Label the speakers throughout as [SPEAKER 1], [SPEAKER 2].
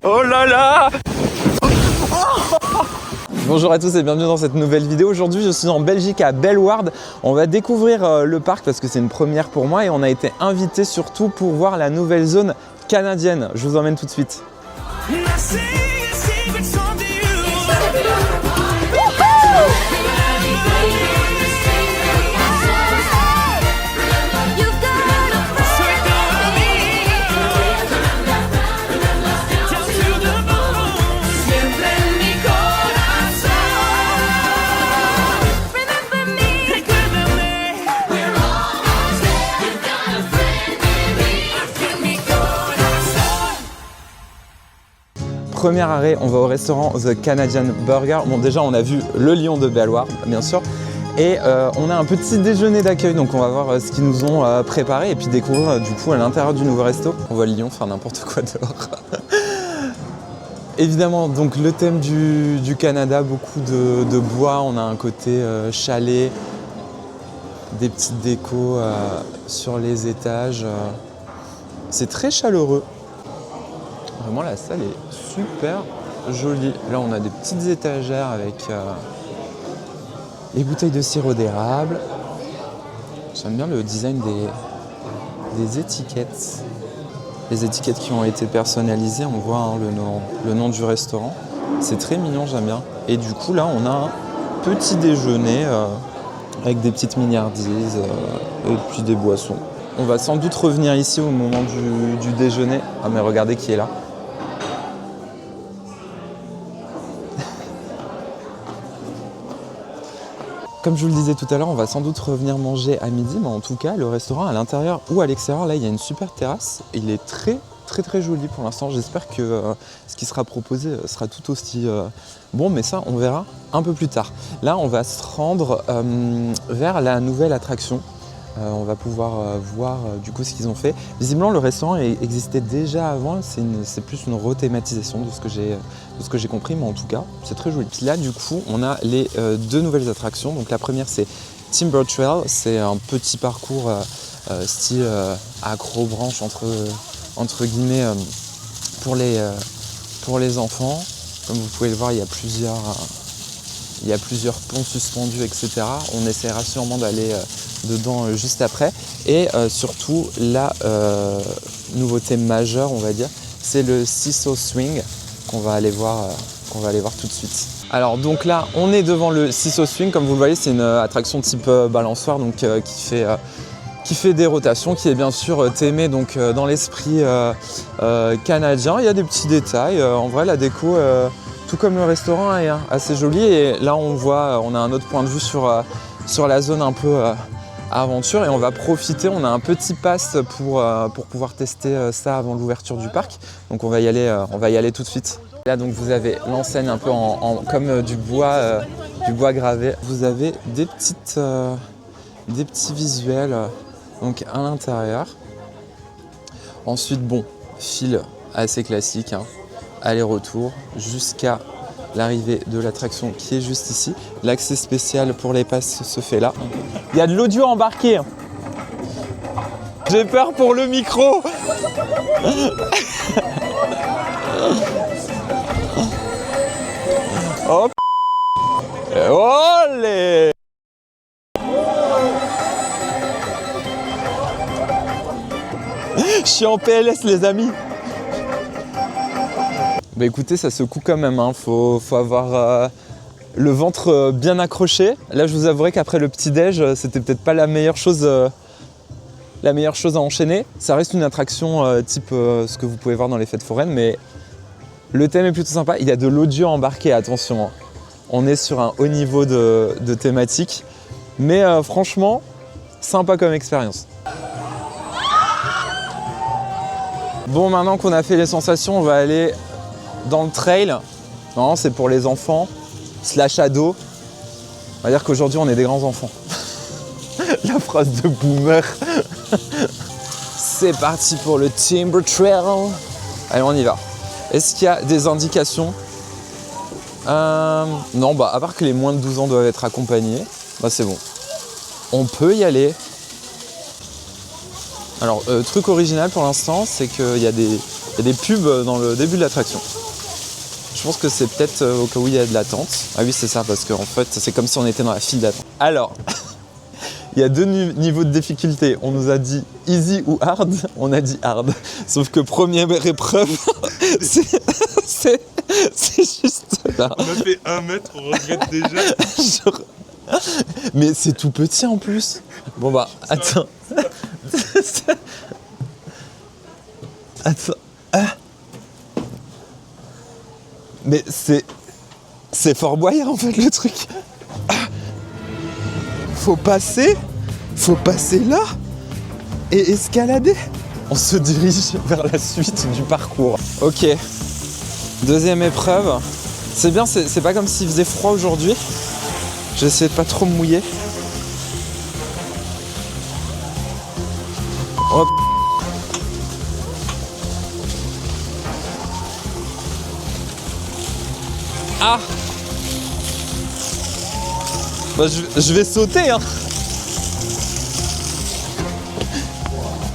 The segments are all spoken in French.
[SPEAKER 1] Oh là là! Bonjour à tous et bienvenue dans cette nouvelle vidéo. Aujourd'hui je suis en Belgique à Bellewaerde. On va découvrir le parc parce que c'est une première pour moi et on a été invité surtout pour voir la nouvelle zone canadienne. Je vous emmène tout de suite. Premier arrêt, on va au restaurant The Canadian Burger. Bon, déjà, on a vu le lion de Bellewaerde, bien sûr. Et on a un petit déjeuner d'accueil, donc on va voir ce qu'ils nous ont préparé et puis découvrir du coup à l'intérieur du nouveau resto. On voit le lion faire n'importe quoi dehors. Évidemment, donc le thème du Canada, beaucoup de bois. On a un côté chalet, des petites décos sur les étages. C'est très chaleureux. Vraiment, la salle est super jolie. Là, on a des petites étagères avec les bouteilles de sirop d'érable. J'aime bien le design des étiquettes. Les étiquettes qui ont été personnalisées, on voit hein, le nom du restaurant. C'est très mignon, j'aime bien. Et du coup, là, on a un petit déjeuner avec des petites mignardises et puis des boissons. On va sans doute revenir ici au moment du déjeuner. Ah, mais regardez qui est là. Comme je vous le disais tout à l'heure, on va sans doute revenir manger à midi, mais en tout cas, le restaurant à l'intérieur ou à l'extérieur, là, il y a une super terrasse. Il est très joli pour l'instant. J'espère que ce qui sera proposé sera tout aussi bon, mais ça, on verra un peu plus tard. Là, on va se rendre vers la nouvelle attraction. On va pouvoir voir du coup ce qu'ils ont fait. Visiblement, le restaurant existait déjà avant. C'est plus une rethématisation de ce que j'ai compris, mais en tout cas, c'est très joli. Puis là, du coup, on a les deux nouvelles attractions. Donc la première, c'est Timber Trail. C'est un petit parcours style acrobranche entre guillemets pour les enfants. Comme vous pouvez le voir, il y a plusieurs ponts suspendus, etc. On essaiera sûrement d'aller dedans juste après. Et surtout, la nouveauté majeure, on va dire, c'est le Seesaw Swing qu'on va aller voir tout de suite. Alors donc là, on est devant le Seesaw Swing. Comme vous le voyez, c'est une attraction type balançoire, donc qui fait des rotations, qui est bien sûr thémée donc, dans l'esprit canadien. Il y a des petits détails. En vrai, la déco, tout comme le restaurant, est assez jolie. Et là, on a un autre point de vue sur la zone un peu aventure. Et on va profiter, on a un petit pass pour pouvoir tester ça avant l'ouverture du parc. Donc on va y aller tout de suite. Là, donc, vous avez l'enseigne un peu comme du bois gravé. Vous avez des petits visuels donc à l'intérieur. Ensuite, bon, fil assez classique, hein, aller-retour jusqu'à l'arrivée de l'attraction qui est juste ici. L'accès spécial pour les passes se fait là. Il y a de l'audio embarqué. J'ai peur pour le micro. Hop. Olé. Je suis en PLS les amis. Bah écoutez, ça secoue quand même, hein. Faut avoir le ventre bien accroché. Là, je vous avouerai qu'après le petit-déj, c'était peut-être pas la meilleure chose à enchaîner. Ça reste une attraction type ce que vous pouvez voir dans les fêtes foraines, mais le thème est plutôt sympa. Il y a de l'audio embarqué, attention, hein. On est sur un haut niveau de thématique, mais franchement, sympa comme expérience. Bon, maintenant qu'on a fait les sensations, on va aller dans le trail. Non, c'est pour les enfants, / ados. On va dire qu'aujourd'hui, on est des grands enfants. La phrase de boomer. C'est parti pour le Timber Trail. Allez, on y va. Est-ce qu'il y a des indications? Non, bah, à part que les moins de 12 ans doivent être accompagnés, bah, c'est bon. On peut y aller. Alors, truc original pour l'instant, c'est qu'il y a des Il y a des pubs dans le début de l'attraction. Je pense que c'est peut-être au cas où il y a de l'attente. Ah oui, c'est ça, parce qu'en fait, c'est comme si on était dans la file d'attente. Alors, il y a deux niveaux de difficulté. On nous a dit easy ou hard. On a dit hard. Sauf que première épreuve, c'est juste là.
[SPEAKER 2] On a fait 1 mètre, on regrette déjà.
[SPEAKER 1] Genre... Mais c'est tout petit en plus. Bon bah, attends. Attends. Ah. Mais c'est Fort Boyard en fait le truc. Ah. Faut passer là et escalader. On se dirige vers la suite du parcours. Ok. Deuxième épreuve. C'est bien, c'est pas comme s'il faisait froid aujourd'hui. J'ai essayé de pas trop me mouiller. Oh. Ah. Bah, je vais sauter hein.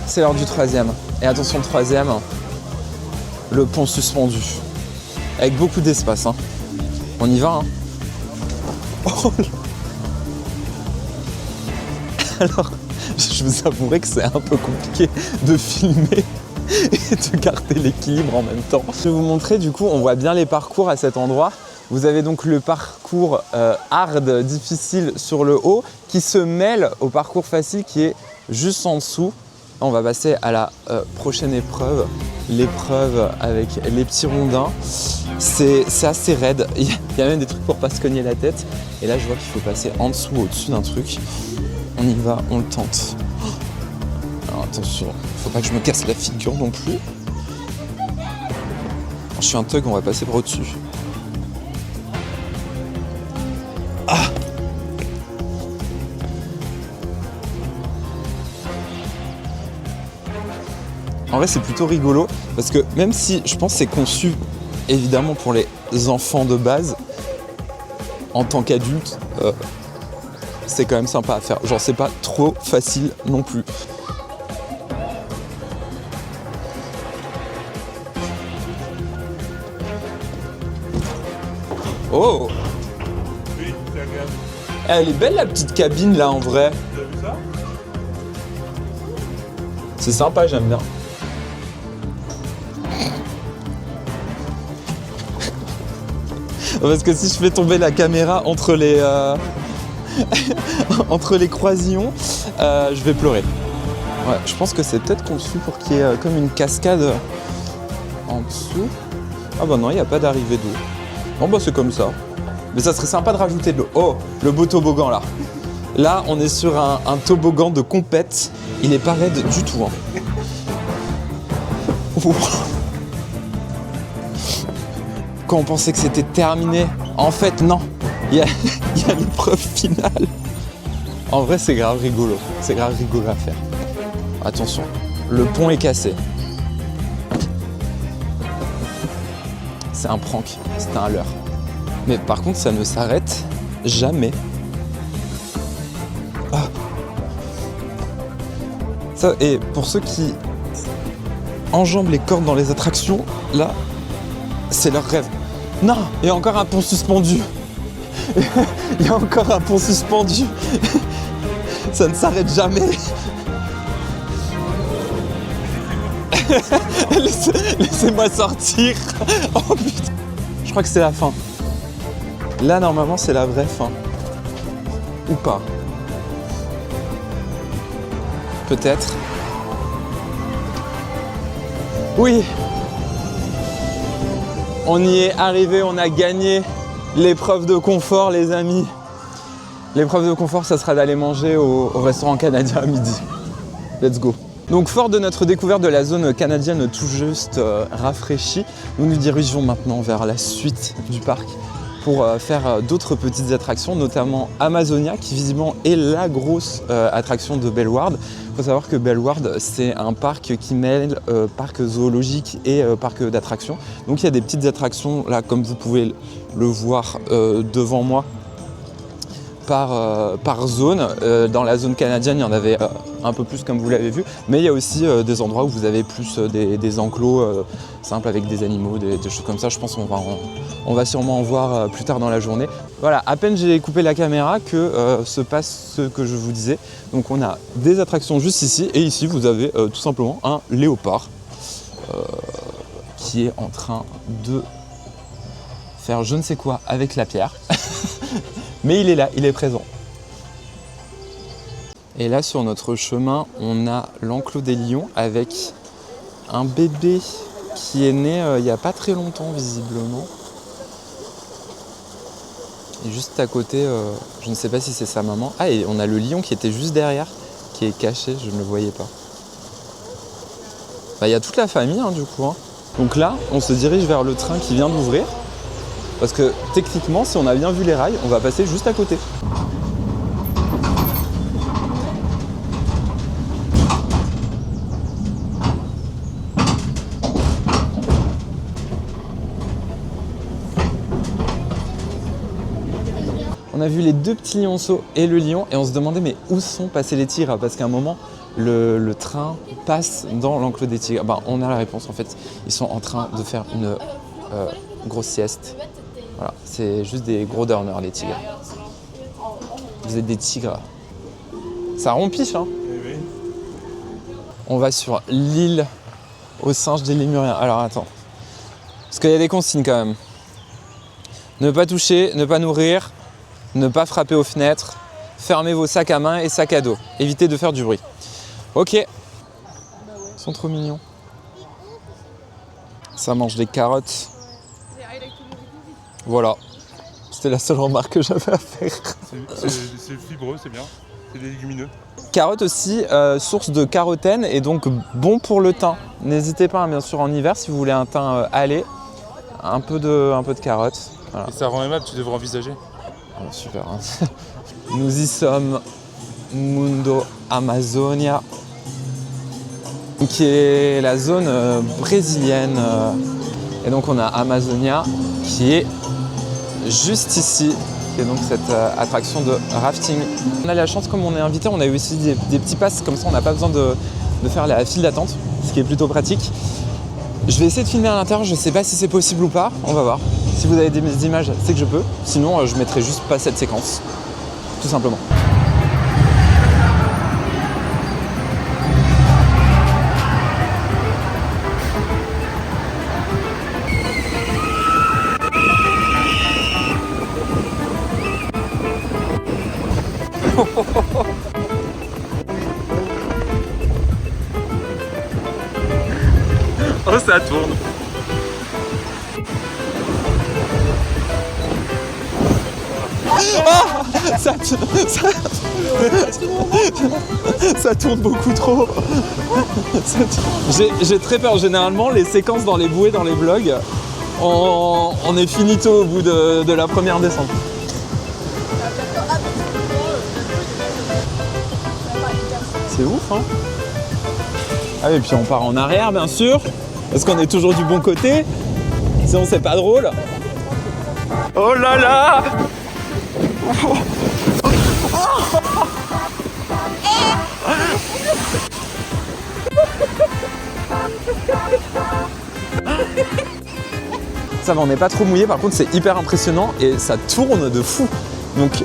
[SPEAKER 1] C'est l'heure du troisième. Et attention, le troisième, le pont suspendu. Avec beaucoup d'espace. Hein. On y va. Hein. Oh. Alors, je vous avouerai que c'est un peu compliqué de filmer et de garder l'équilibre en même temps. Je vais vous montrer, du coup, on voit bien les parcours à cet endroit. Vous avez donc le parcours hard, difficile sur le haut, qui se mêle au parcours facile qui est juste en dessous. On va passer à la prochaine épreuve, l'épreuve avec les petits rondins. C'est assez raide, il y a même des trucs pour pas se cogner la tête. Et là je vois qu'il faut passer en dessous, au-dessus d'un truc. On y va, on le tente. Alors attention, faut pas que je me casse la figure non plus. Je suis un thug, on va passer par au-dessus. Ah! En vrai, c'est plutôt rigolo parce que même si je pense que c'est conçu évidemment pour les enfants de base, en tant qu'adulte, c'est quand même sympa à faire. Genre, c'est pas trop facile non plus. Oh!
[SPEAKER 2] Oui, c'est agréable.
[SPEAKER 1] Elle est belle la petite cabine là en vrai.
[SPEAKER 2] T'as vu ça?
[SPEAKER 1] C'est sympa, j'aime bien. Parce que si je fais tomber la caméra entre les, entre les croisillons, je vais pleurer. Ouais, je pense que c'est peut-être conçu pour qu'il y ait comme une cascade en dessous. Ah bah non, il n'y a pas d'arrivée d'eau. Bon bah c'est comme ça. Mais ça serait sympa de rajouter de l'eau. Oh, le beau toboggan là. Là, on est sur un toboggan de compète. Il est pas raide du tout. Hein. Quand on pensait que c'était terminé, en fait non. Il y a l'épreuve finale. En vrai, c'est grave rigolo. C'est grave rigolo à faire. Attention, le pont est cassé. C'est un prank, c'est un leurre. Mais par contre, ça ne s'arrête jamais. Ah. Ça, et pour ceux qui enjambent les cordes dans les attractions, là, c'est leur rêve. Non, il y a encore un pont suspendu. Il y a encore un pont suspendu. Ça ne s'arrête jamais. Laissez-moi sortir. Oh putain. Je crois que c'est la fin. Là, normalement, c'est la vraie fin. Ou pas. Peut-être. Oui. On y est arrivé, on a gagné l'épreuve de confort, les amis. L'épreuve de confort, ça sera d'aller manger au restaurant canadien à midi. Let's go. Donc, fort de notre découverte de la zone canadienne tout juste rafraîchie, nous nous dirigeons maintenant vers la suite du parc pour faire d'autres petites attractions, notamment Amazonia, qui visiblement est la grosse attraction de Bellward. Il faut savoir que Bellward, c'est un parc qui mêle parc zoologique et parc d'attractions. Donc il y a des petites attractions, là, comme vous pouvez le voir devant moi, par zone. Dans la zone canadienne, il y en avait un peu plus comme vous l'avez vu, mais il y a aussi des endroits où vous avez plus des enclos simples avec des animaux, des choses comme ça. Je pense qu'on va sûrement en voir plus tard dans la journée. Voilà, à peine j'ai coupé la caméra que se passe ce que je vous disais. Donc on a des attractions juste ici, et ici vous avez tout simplement un léopard qui est en train de faire je ne sais quoi avec la pierre. Mais il est là, il est présent. Et là, sur notre chemin, on a l'enclos des lions avec un bébé qui est né il n'y a pas très longtemps, visiblement. Et juste à côté, je ne sais pas si c'est sa maman. Ah, et on a le lion qui était juste derrière, qui est caché, je ne le voyais pas. Bah, il y a toute la famille, hein, du coup. Hein. Donc là, on se dirige vers le train qui vient d'ouvrir. Parce que techniquement, si on a bien vu les rails, on va passer juste à côté. On a vu les deux petits lionceaux et le lion et on se demandait mais où sont passés les tigres? Parce qu'à un moment, le train passe dans l'enclos des tigres. Ben, on a la réponse en fait. Ils sont en train de faire une grosse sieste. Voilà, c'est juste des gros dormeurs les tigres. Vous êtes des tigres. Ça rompiche, hein.
[SPEAKER 2] Oui.
[SPEAKER 1] On va sur l'île aux singes des lémuriens. Alors attends. Parce qu'il y a des consignes quand même. Ne pas toucher, ne pas nourrir, ne pas frapper aux fenêtres, fermez vos sacs à main et sacs à dos. Évitez de faire du bruit. Ok. Ils sont trop mignons. Ça mange des carottes. Voilà. C'était la seule remarque que j'avais à faire.
[SPEAKER 2] C'est fibreux, c'est bien. C'est des légumineux.
[SPEAKER 1] Carottes aussi, source de carotène et donc bon pour le teint. N'hésitez pas, hein, bien sûr, en hiver, si vous voulez un teint allé, un peu de carottes. Voilà.
[SPEAKER 2] Et ça rend aimable, tu devrais envisager.
[SPEAKER 1] Oh, super. Hein. Nous y sommes. Mundo Amazonia, qui est la zone brésilienne. Et donc on a Amazonia qui est juste ici, qui est donc cette attraction de rafting. On a la chance, comme on est invité, on a eu aussi des petits passes, comme ça on n'a pas besoin de faire la file d'attente, ce qui est plutôt pratique. Je vais essayer de filmer à l'intérieur, je ne sais pas si c'est possible ou pas, on va voir. Si vous avez des images, c'est que je peux, sinon je mettrai juste pas cette séquence, tout simplement. Oh, ça tourne. Oh, ça tourne beaucoup trop. J'ai très peur. Généralement, les séquences dans les bouées, dans les vlogs, on est finito au bout de la première descente. C'est ouf, hein? Ah oui, et puis on part en arrière, bien sûr, parce qu'on est toujours du bon côté, sinon c'est pas drôle. Oh là là! Ça va, on n'est pas trop mouillé, par contre c'est hyper impressionnant et ça tourne de fou. Donc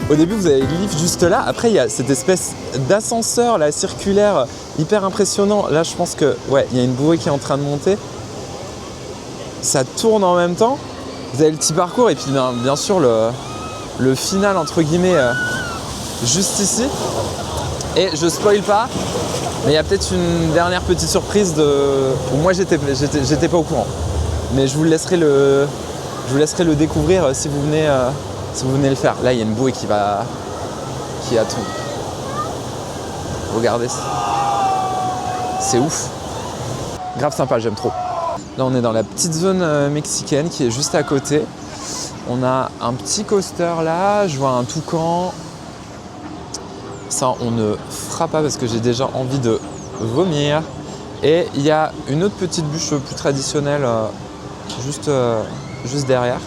[SPEAKER 1] au début vous avez le lift juste là, après il y a cette espèce d'ascenseur là, circulaire, hyper impressionnant. Là je pense que ouais, il y a une bouée qui est en train de monter. Ça tourne en même temps. Vous avez le petit parcours et puis bien sûr le final entre guillemets juste ici. Et je spoil pas, mais il y a peut-être une dernière petite surprise où moi j'étais pas au courant. Mais je vous laisserai le découvrir si vous venez le faire. Là il y a une bouée qui a tout. Regardez. C'est ouf. Grave sympa, j'aime trop. Là on est dans la petite zone mexicaine qui est juste à côté. On a un petit coaster là, je vois un toucan. Ça on ne fera pas parce que j'ai déjà envie de vomir. Et il y a une autre petite bûche plus traditionnelle juste derrière.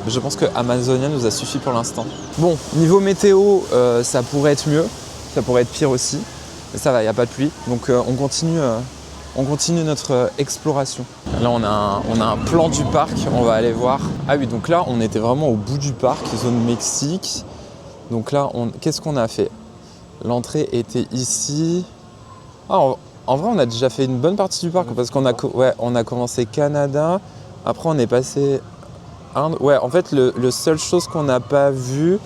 [SPEAKER 1] Je pense que Amazonia nous a suffi pour l'instant. Bon, niveau météo, ça pourrait être mieux, ça pourrait être pire aussi. Mais ça va, il n'y a pas de pluie. Donc on continue notre exploration. Là, on a un plan du parc, on va aller voir. Ah oui, donc là, on était vraiment au bout du parc, zone Mexique. Donc là, qu'est-ce qu'on a fait? L'entrée était ici. Ah, en vrai, on a déjà fait une bonne partie du parc parce qu'on a commencé Canada. Après, on est passé Inde. Ouais, en fait, le seule chose qu'on n'a pas vue,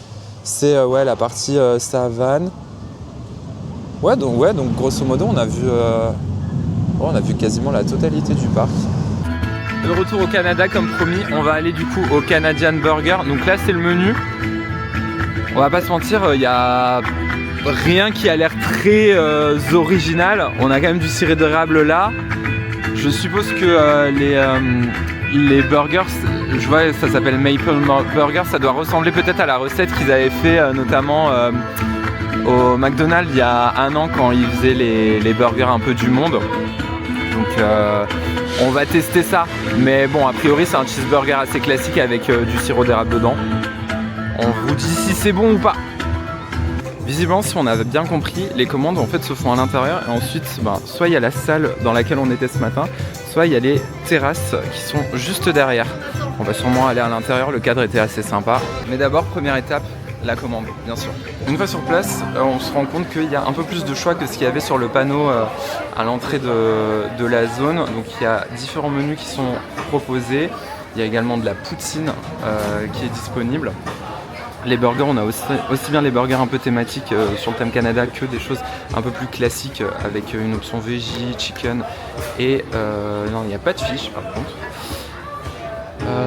[SPEAKER 1] c'est la partie savane. Ouais, donc grosso modo, on a vu quasiment la totalité du parc. De retour au Canada, comme promis, on va aller du coup au Canadian Burger. Donc là, c'est le menu. On va pas se mentir, il y a rien qui a l'air très original. On a quand même du sirop d'érable là. Je suppose que les burgers, je vois ça s'appelle Maple Burger, ça doit ressembler peut-être à la recette qu'ils avaient fait notamment au McDonald's il y a un an quand ils faisaient les burgers un peu du monde. Donc on va tester ça. Mais bon, a priori c'est un cheeseburger assez classique avec du sirop d'érable dedans. On vous dit si c'est bon ou pas. Visiblement, si on avait bien compris, les commandes en fait se font à l'intérieur et ensuite, soit il y a la salle dans laquelle on était ce matin, soit il y a les terrasses qui sont juste derrière. On va sûrement aller à l'intérieur, le cadre était assez sympa. Mais d'abord, première étape, la commande, bien sûr. Une fois sur place, on se rend compte qu'il y a un peu plus de choix que ce qu'il y avait sur le panneau à l'entrée de la zone. Donc il y a différents menus qui sont proposés. Il y a également de la poutine qui est disponible. Les burgers, on a aussi bien les burgers un peu thématiques sur le thème Canada que des choses un peu plus classiques avec une option veggie, chicken et non, il n'y a pas de fish par contre.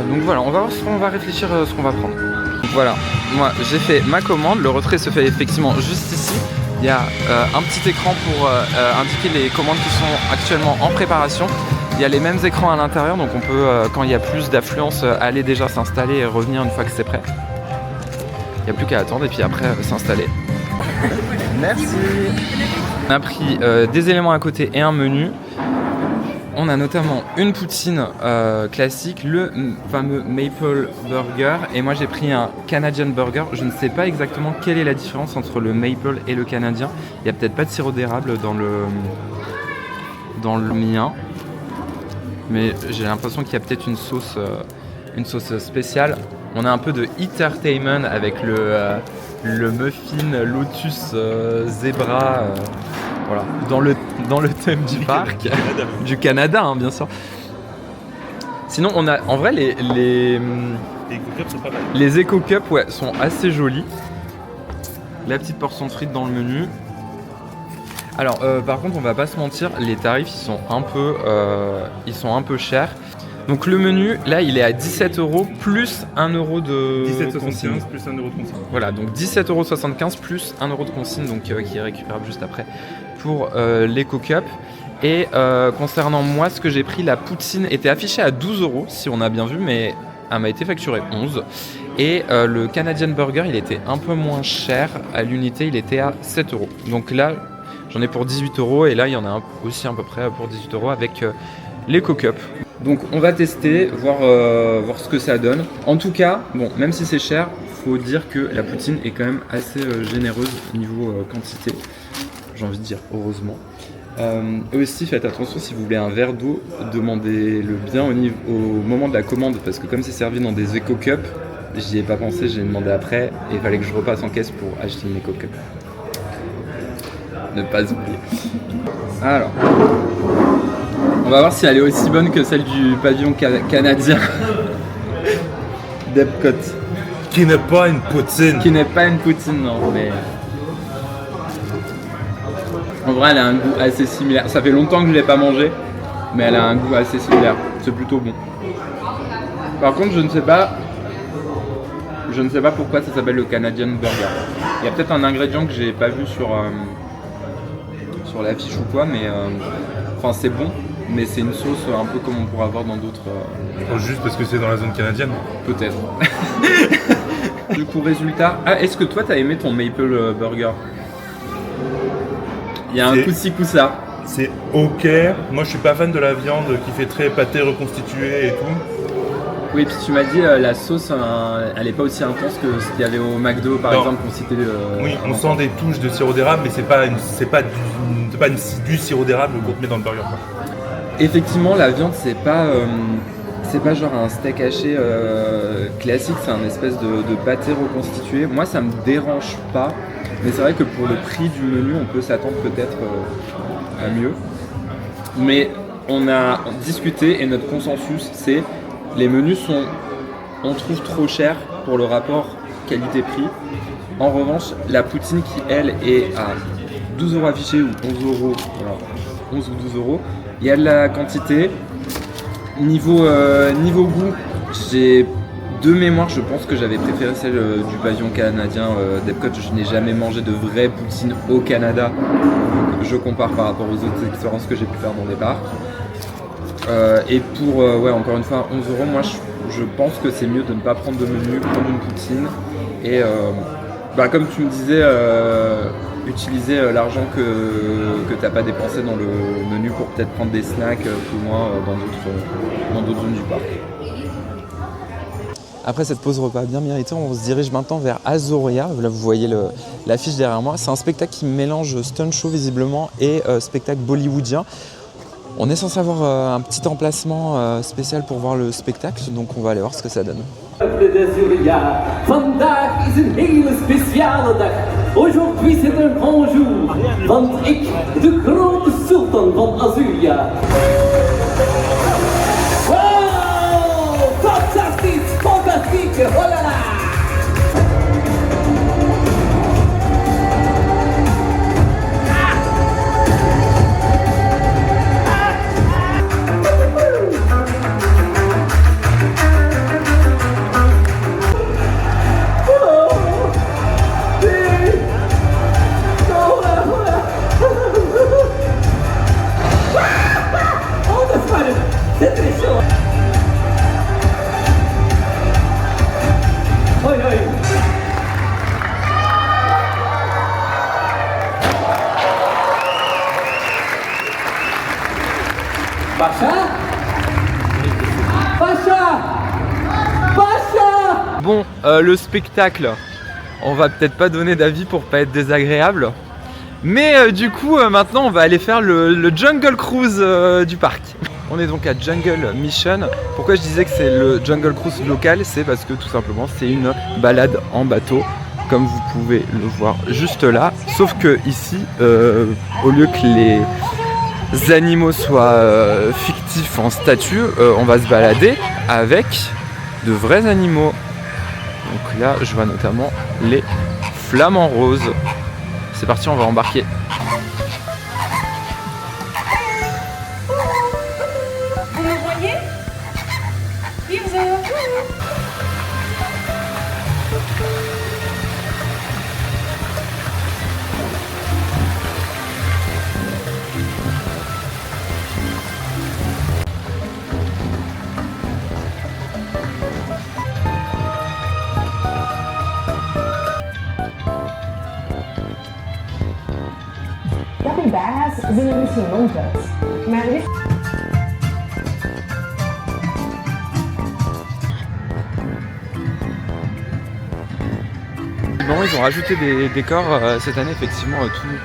[SPEAKER 1] Donc voilà, on va réfléchir ce qu'on va prendre. Donc voilà, moi j'ai fait ma commande, le retrait se fait effectivement juste ici. Il y a un petit écran pour indiquer les commandes qui sont actuellement en préparation. Il y a les mêmes écrans à l'intérieur, donc on peut, quand il y a plus d'affluence, aller déjà s'installer et revenir une fois que c'est prêt. Il n'y a plus qu'à attendre et puis après s'installer. Merci. On a pris des éléments à côté et un menu. On a notamment une poutine classique, le fameux Maple Burger. Et moi j'ai pris un Canadian Burger. Je ne sais pas exactement quelle est la différence entre le Maple et le Canadien. Il n'y a peut-être pas de sirop d'érable dans le mien. Mais j'ai l'impression qu'il y a peut-être une sauce spéciale. On a un peu de entertainment avec le muffin Lotus Zebra, voilà, dans le thème du parc, du Canada hein, bien sûr. Sinon on a en vrai les
[SPEAKER 2] Eco-Cups sont pas mal.
[SPEAKER 1] Les Eco-Cups sont assez jolis. La petite portion de frites dans le menu. Alors par contre on va pas se mentir, les tarifs ils sont un peu chers. Donc le menu, là, il est à 17€ plus 1€ de
[SPEAKER 2] 17,75 plus 1€ de consigne.
[SPEAKER 1] Voilà, donc 17,75€ plus 1€ de consigne, donc qui est récupérable juste après pour l'Eco-Cup. Et concernant moi, ce que j'ai pris, la poutine était affichée à 12€, si on a bien vu, mais elle m'a été facturée 11. Et le Canadian Burger, il était un peu moins cher. À l'unité, il était à 7€. Donc là, j'en ai pour 18€ et là, il y en a aussi à peu près pour 18€ avec l'Eco-Cup. Donc on va tester, voir ce que ça donne. En tout cas, bon, même si c'est cher, faut dire que la poutine est quand même assez généreuse niveau quantité. J'ai envie de dire heureusement. Et aussi faites attention si vous voulez un verre d'eau, demandez-le bien au moment de la commande parce que comme c'est servi dans des Eco-Cups, j'y ai pas pensé, j'ai demandé après et il fallait que je repasse en caisse pour acheter une Eco-Cup. Ne pas oublier. Alors. On va voir si elle est aussi bonne que celle du pavillon canadien d'Epcot.
[SPEAKER 2] Qui n'est pas une poutine.
[SPEAKER 1] Qui n'est pas une poutine, non, mais... En vrai, elle a un goût assez similaire. Ça fait longtemps que je ne l'ai pas mangée, mais elle a un goût assez similaire. C'est plutôt bon. Par contre, je ne sais pas pourquoi ça s'appelle le Canadian Burger. Il y a peut-être un ingrédient que j'ai pas vu sur l'affiche ou quoi, mais... Enfin, c'est bon. Mais c'est une sauce un peu comme on pourrait avoir dans d'autres...
[SPEAKER 2] Juste parce que c'est dans la zone canadienne.
[SPEAKER 1] Peut-être. Du coup, résultat... Ah, est-ce que toi, t'as aimé ton Maple Burger? Il y a un coup-ci, coup-ça.
[SPEAKER 2] C'est ok. Moi, je suis pas fan de la viande qui fait très pâté reconstitué et tout.
[SPEAKER 1] Oui, puis tu m'as dit la sauce, elle est pas aussi intense que ce qu'il y avait au McDo par exemple qu'on citait.
[SPEAKER 2] Oui, on sent des touches de sirop d'érable, mais c'est pas du sirop d'érable qu'on te met dans le burger. Quoi.
[SPEAKER 1] Effectivement, la viande c'est pas genre un steak haché classique, c'est un espèce de pâté reconstitué. Moi, ça me dérange pas, mais c'est vrai que pour le prix du menu, on peut s'attendre peut-être à mieux. Mais on a discuté et notre consensus, c'est les menus sont, on trouve trop chers pour le rapport qualité-prix. En revanche, la poutine qui, elle, est à 12 € affichée ou 11 €, voilà, 11 ou 12 €, il y a de la quantité. Niveau goût, j'ai de mémoire, je pense que j'avais préféré celle du pavillon canadien d'Epcot. Je n'ai jamais mangé de vraie poutine au Canada. Donc je compare par rapport aux autres expériences que j'ai pu faire dans des parcs. Et pour, encore une fois, 11 €, moi je pense que c'est mieux de ne pas prendre de menu, prendre une poutine. Et comme tu me disais, utiliser l'argent que tu n'as pas dépensé dans le menu pour peut-être prendre des snacks plus loin dans d'autres zones du parc. Après cette pause repas bien méritée, on se dirige maintenant vers Azoria. Là, vous voyez l'affiche derrière moi. C'est un spectacle qui mélange stunt show visiblement et spectacle bollywoodien. On est censé avoir un petit emplacement spécial pour voir le spectacle, donc on va aller voir ce que ça donne.
[SPEAKER 3] Vandaag is een hele speciale dag. Aujourd'hui c'est un grand jour, want ik, de grote sultan van Azuria. Wow, fantastisch, fantastisch, oh là là.
[SPEAKER 1] Bon, le spectacle, on va peut-être pas donner d'avis pour pas être désagréable. Mais du coup, maintenant, on va aller faire le Jungle Cruise du parc. On est donc à Jungle Mission. Pourquoi je disais que c'est le Jungle Cruise local? C'est parce que tout simplement, c'est une balade en bateau, comme vous pouvez le voir juste là. Sauf que ici, au lieu que les animaux soient fictifs en statue, on va se balader avec de vrais animaux. Donc là, je vois notamment les flamants roses. C'est parti, on va embarquer.
[SPEAKER 4] Vous me voyez? Oui, vous avez vu?
[SPEAKER 5] Capybaras zijn er misschien rondjes, maar er is...
[SPEAKER 1] Bon, ils ont rajouté des décors cette année, effectivement,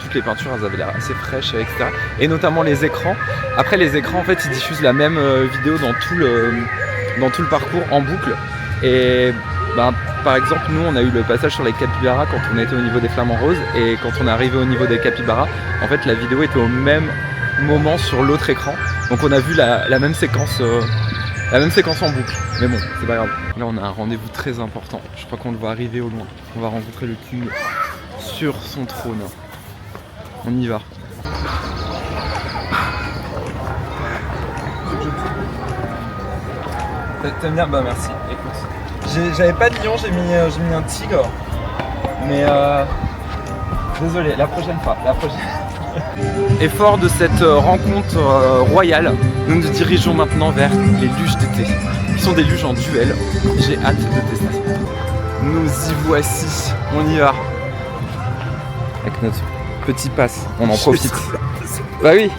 [SPEAKER 1] toutes les peintures elles avaient l'air assez fraîches, etc. Et notamment les écrans. Après, les écrans, en fait, ils diffusent la même vidéo dans tout le parcours en boucle. Et par exemple, nous, on a eu le passage sur les capybaras quand on était au niveau des flamants roses. Et quand on est arrivé au niveau des capybaras, en fait, la vidéo était au même moment sur l'autre écran. Donc on a vu la même séquence en boucle. Mais bon, c'est pas grave. Là, on a un rendez-vous très important. Je crois qu'on le voit arriver au loin. On va rencontrer le king sur son trône. On y va. T'aimes bien? Bah merci. Écoute, j'avais pas de lion, j'ai mis un tigre. Mais désolé, la prochaine fois. Et fort de cette rencontre royale, nous nous dirigeons maintenant vers les luges d'été. Qui sont des luges en duel. J'ai hâte de tester. Nous y voici, on y va. Avec notre petit pass, on en profite. Bah oui.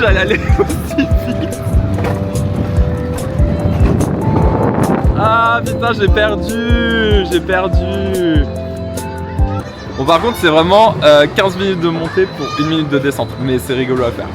[SPEAKER 1] j'allais aller aussi vite. Ah putain, j'ai perdu. Bon par contre c'est vraiment 15 minutes de montée pour 1 minute de descente, mais c'est rigolo à faire.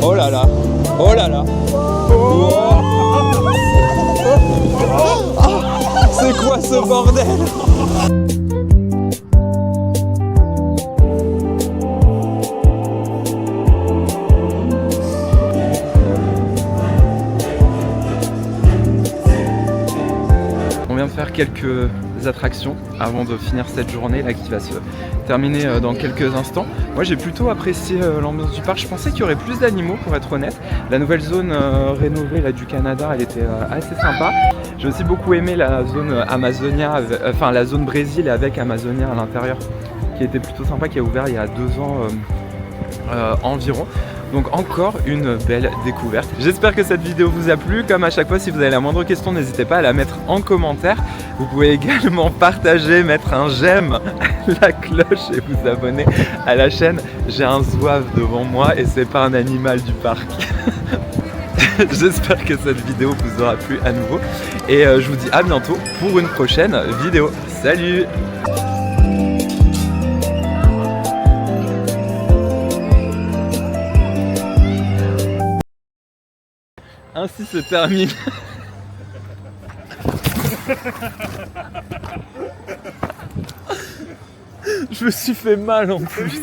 [SPEAKER 1] Oh là là, oh là là. C'est quoi ce bordel? On vient de faire quelques attractions avant de finir cette journée là qui va se terminer dans quelques instants. Moi j'ai plutôt apprécié l'ambiance du parc. Je pensais qu'il y aurait plus d'animaux pour être honnête. La nouvelle zone rénovée là, du Canada, elle était assez sympa. J'ai aussi beaucoup aimé la zone Amazonia, enfin la zone Brésil avec Amazonia à l'intérieur, qui était plutôt sympa, qui a ouvert il y a 2 ans environ. Donc encore une belle découverte. J'espère que cette vidéo vous a plu. Comme à chaque fois, si vous avez la moindre question, n'hésitez pas à la mettre en commentaire. Vous pouvez également partager, mettre un j'aime, la cloche et vous abonner à la chaîne. J'ai un zouave devant moi et c'est pas un animal du parc. J'espère que cette vidéo vous aura plu à nouveau. Et je vous dis à bientôt pour une prochaine vidéo. Salut! Ainsi se termine. Je me suis fait mal en plus.